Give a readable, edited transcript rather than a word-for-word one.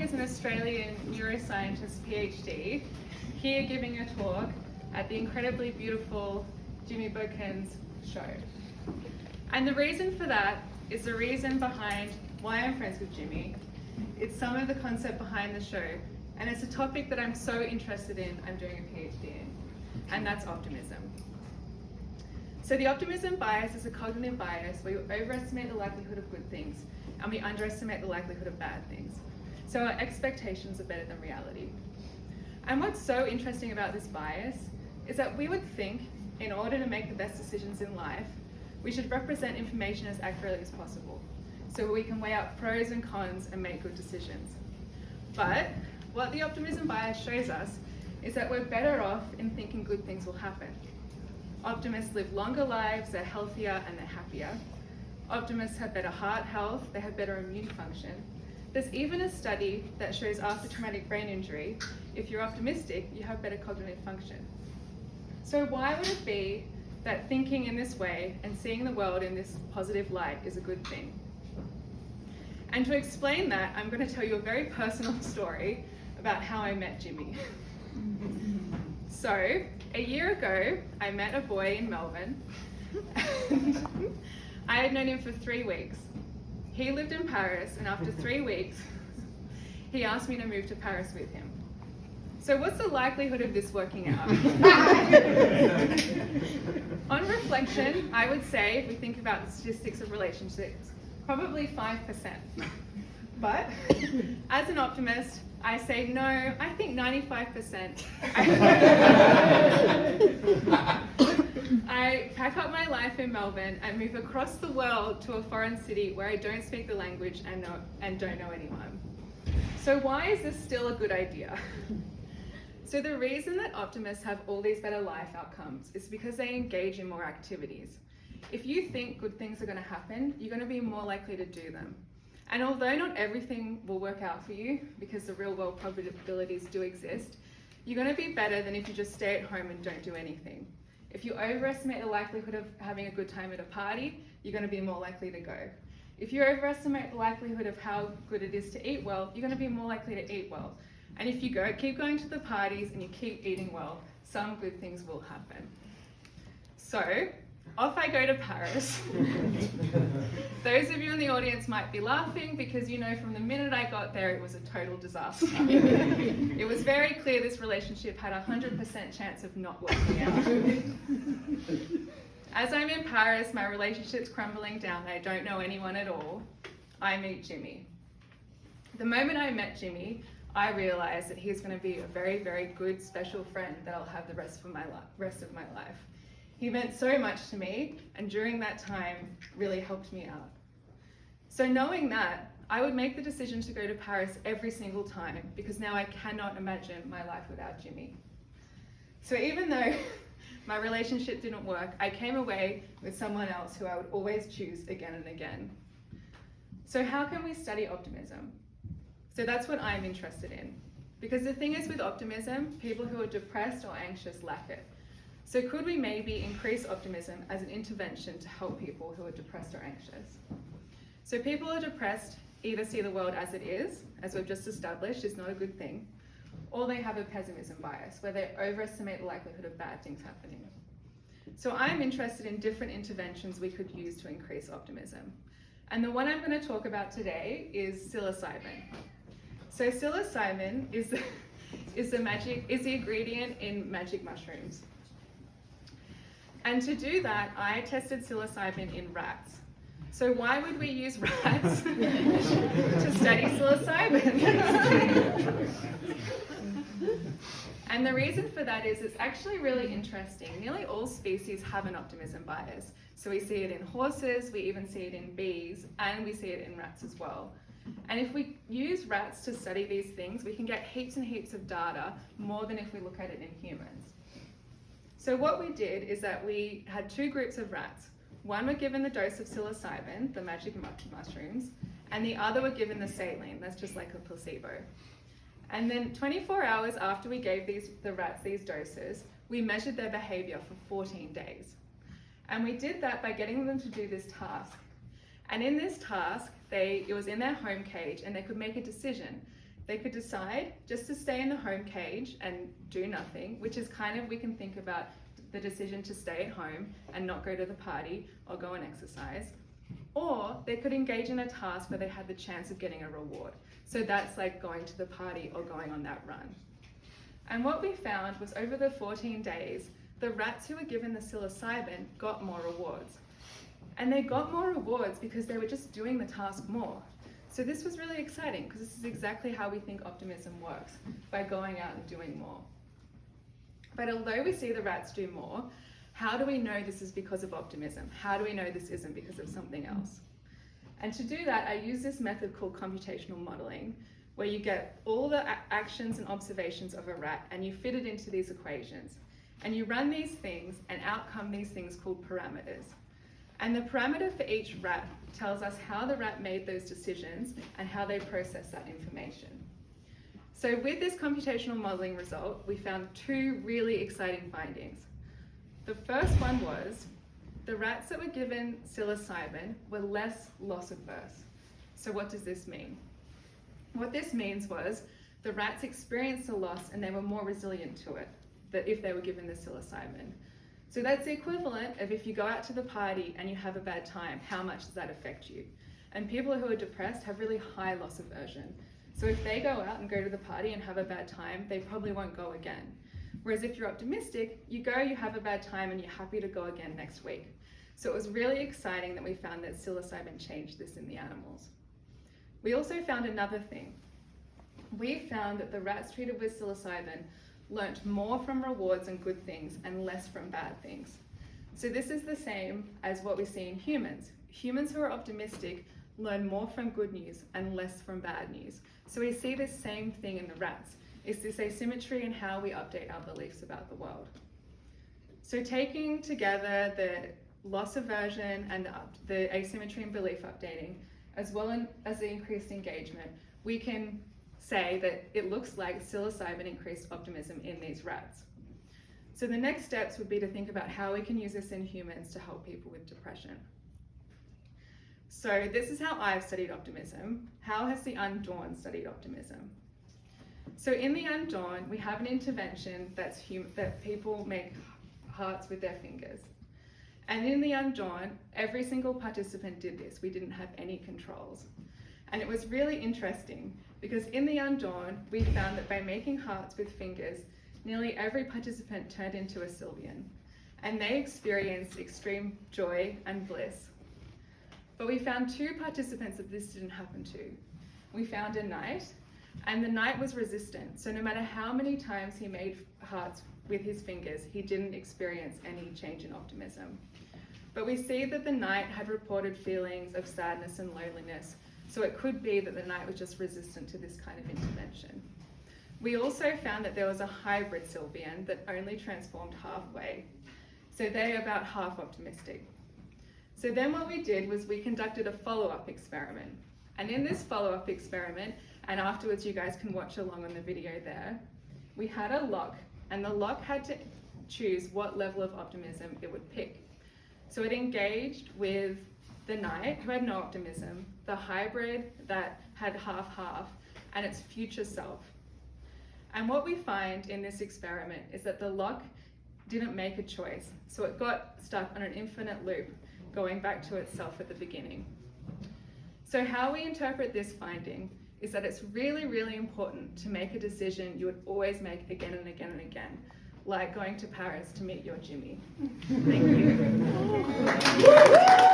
is an Australian neuroscientist PhD, here giving a talk at the incredibly beautiful Jimmy Beauquesne's show. And the reason for that is the reason behind why I'm friends with Jimmy. It's some of the concept behind the show, and it's a topic that I'm so interested in, I'm doing a PhD in, and that's optimism. So the optimism bias is a cognitive bias where you overestimate the likelihood of good things and we underestimate the likelihood of bad things. So our expectations are better than reality. And what's so interesting about this bias is that we would think, in order to make the best decisions in life, we should represent information as accurately as possible, so we can weigh out pros and cons and make good decisions. But what the optimism bias shows us is that we're better off in thinking good things will happen. Optimists live longer lives, they're healthier and they're happier. Optimists have better heart health, they have better immune function. There's even a study that shows after traumatic brain injury, if you're optimistic, you have better cognitive function. So why would it be that thinking in this way and seeing the world in this positive light is a good thing? And to explain that, I'm going to tell you a very personal story about how I met Jimmy. So, a year ago, I met a boy in Melbourne. I had known him for 3 weeks. He lived in Paris, and after 3 weeks, he asked me to move to Paris with him. So what's the likelihood of this working out? On reflection, I would say, if we think about the statistics of relationships, probably 5%. But as an optimist, I say no, I think 95%. I pack up my life in Melbourne and move across the world to a foreign city where I don't speak the language and don't know anyone. So why is this still a good idea? So the reason that optimists have all these better life outcomes is because they engage in more activities. If you think good things are going to happen, you're going to be more likely to do them. And although not everything will work out for you, because the real world probabilities do exist, you're going to be better than if you just stay at home and don't do anything. If you overestimate the likelihood of having a good time at a party, you're going to be more likely to go. If you overestimate the likelihood of how good it is to eat well, you're going to be more likely to eat well. And if you keep going to the parties and you keep eating well, some good things will happen. So, off I go to Paris. Those of you in the audience might be laughing because you know from the minute I got there it was a total disaster. It was very clear this relationship had a 100% chance of not working out. As I'm in Paris, my relationship's crumbling down, I don't know anyone at all. I meet Jimmy. The moment I met Jimmy, I realized that he's going to be a very, very good special friend that I'll have the rest of my life. He meant so much to me, and during that time really helped me out. So knowing that, I would make the decision to go to Paris every single time, because now I cannot imagine my life without Jimmy. So even though my relationship didn't work, I came away with someone else who I would always choose again and again. So how can we study optimism? So that's what I'm interested in. Because the thing is with optimism, people who are depressed or anxious lack it. So could we maybe increase optimism as an intervention to help people who are depressed or anxious? So people who are depressed either see the world as it is, as we've just established, is not a good thing, or they have a pessimism bias, where they overestimate the likelihood of bad things happening. So I'm interested in different interventions we could use to increase optimism. And the one I'm going to talk about today is psilocybin. So psilocybin is the ingredient in magic mushrooms. And to do that, I tested psilocybin in rats. So why would we use rats to study psilocybin? And the reason for that is it's actually really interesting. Nearly all species have an optimism bias. So we see it in horses, we even see it in bees, and we see it in rats as well. And if we use rats to study these things, we can get heaps and heaps of data, more than if we look at it in humans. So what we did is that we had 2 groups of rats. One were given the dose of psilocybin, the magic mushrooms, and the other were given the saline, that's just like a placebo. And then 24 hours after we gave the rats these doses, we measured their behavior for 14 days. And we did that by getting them to do this task. And in this task, it was in their home cage, and they could make a decision. They could decide just to stay in the home cage and do nothing, which is kind of, we can think about the decision to stay at home and not go to the party or go and exercise. Or they could engage in a task where they had the chance of getting a reward. So that's like going to the party or going on that run. And what we found was over the 14 days, the rats who were given the psilocybin got more rewards. And they got more rewards because they were just doing the task more. So this was really exciting because this is exactly how we think optimism works, by going out and doing more. But although we see the rats do more, how do we know this is because of optimism? How do we know this isn't because of something else? And to do that, I use this method called computational modeling, where you get all the actions and observations of a rat and you fit it into these equations. And you run these things and out come these things called parameters. And the parameter for each rat tells us how the rat made those decisions and how they process that information. So with this computational modeling result, we found two really exciting findings. The first one was the rats that were given psilocybin were less loss averse. So what does this mean? What this means was the rats experienced a loss and they were more resilient to it than if they were given the psilocybin. So that's the equivalent of if you go out to the party and you have a bad time, how much does that affect you? And people who are depressed have really high loss aversion. So if they go out and go to the party and have a bad time, they probably won't go again. Whereas if you're optimistic, you go, you have a bad time, and you're happy to go again next week. So it was really exciting that we found that psilocybin changed this in the animals. We also found another thing. We found that the rats treated with psilocybin learnt more from rewards and good things and less from bad things. So this is the same as what we see in humans. Humans who are optimistic learn more from good news and less from bad news. So we see this same thing in the rats. It's this asymmetry in how we update our beliefs about the world. So taking together the loss aversion and the asymmetry in belief updating, as well as the increased engagement, we can say that it looks like psilocybin increased optimism in these rats. So the next steps would be to think about how we can use this in humans to help people with depression. So this is how I've studied optimism. How has the Undawn studied optimism? So in the Undawn, we have an intervention that people make hearts with their fingers. And in the Undawn, every single participant did this. We didn't have any controls. And it was really interesting because in the Undawn, we found that by making hearts with fingers, nearly every participant turned into a Sylvian. And they experienced extreme joy and bliss. But we found two participants that this didn't happen to. We found a knight, and the knight was resistant. So no matter how many times he made hearts with his fingers, he didn't experience any change in optimism. But we see that the knight had reported feelings of sadness and loneliness. So it could be that the knight was just resistant to this kind of intervention. We also found that there was a hybrid Sylvian that only transformed halfway. So they're about half optimistic. So then what we did was we conducted a follow-up experiment. And in this follow-up experiment, and afterwards you guys can watch along on the video there, we had a lock, and the lock had to choose what level of optimism it would pick. So it engaged with the knight, who had no optimism, the hybrid that had half-half, and its future self. And what we find in this experiment is that the lock didn't make a choice, so it got stuck on an infinite loop, going back to itself at the beginning. So how we interpret this finding is that it's really, really important to make a decision you would always make again and again and again, like going to Paris to meet your Jimmy. Thank you.